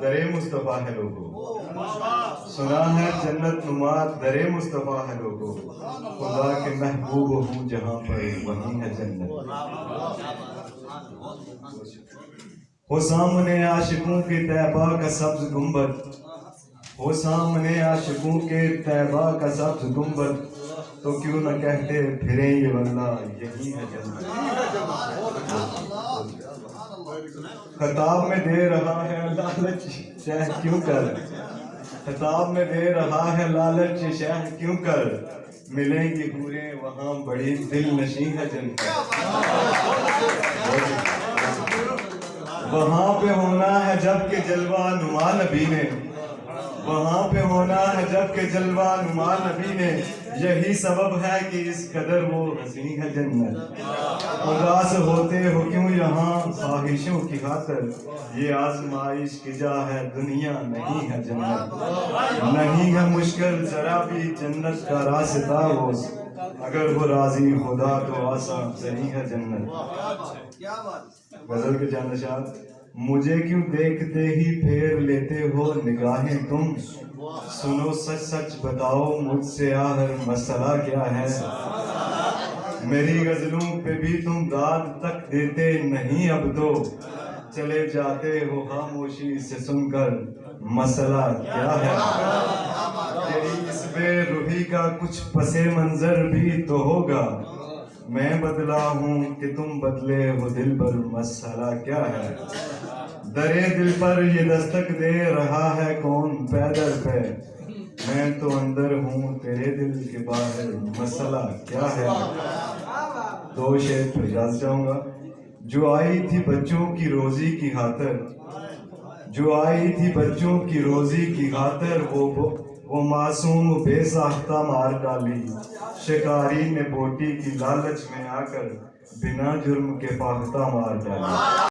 درے مصطفیٰ ہے لوگوں، سنا ہے جنت نما درے مصطفیٰ ہے لوگوں، خدا کے محبوب ہوں جہاں پر وہیں ہے جنت۔ ہو سامنے عاشقوں کے طیبہ کا سبز گنبد، ہو سامنے عاشقوں کے طیبہ کا سبز گنبد، تو کیوں نہ کہتے پھریں یہ واللہ یہی ہے جنت۔ خطاب میں دے رہا ہے لالچ شہ کیوں کر، خطاب میں دے رہا ہے لالچ شہ کیوں کر، ملیں گی حوریں وہاں بڑی دل نشیں ہے جنت۔ وہاں پہ ہونا ہے جب کہ جلوہ نما نبی نے، وہاں پہ ہونا ہے جب کہ جلوہ نما نبی نے، یہی سبب ہے کہ اس قدر وہ حسین ہے جنت۔ اداس ہوتے ہو کیوں یہاں خواہشوں کی خاطر، یہ آزمائش کی جا ہے دنیا نہیں ہے جنت۔ نہیں ہے مشکل ذرا بھی جنت کا راستہ وہ، اگر وہ راضی خدا تو آسان صحیح ہے جنت۔ غزل کے چند اشعار۔ مجھے کیوں دیکھتے ہی پھیر لیتے ہو نگاہیں تم، سنو سچ سچ بتاؤ مجھ سے آخر مسئلہ کیا ہے، میری غزلوں پہ بھی تم داد تک دیتے نہیں اب تو، چلے جاتے ہو خاموشی سے سن کر مسئلہ کیا ہے۔ تیری اس بے روحی کا کچھ پس منظر بھی تو ہوگا، میں بدلا ہوں کہ تم بدلے ہو دل پر مسئلہ کیا ہے۔ درے دل پر یہ دستک دے رہا ہے کون پیدل پہ، میں تو اندر ہوں تیرے دل کے باہر مسئلہ کیا ہے۔ دو شعر پہ اجازت چاہوں گا۔ جو آئی تھی بچوں کی روزی کی خاطر، جو آئی تھی بچوں کی روزی کی خاطر، وہ معصوم بے ساختہ مار ڈالی، شکاری نے بوٹی کی لالچ میں آ کر بنا جرم کے فاختہ مار ڈالی۔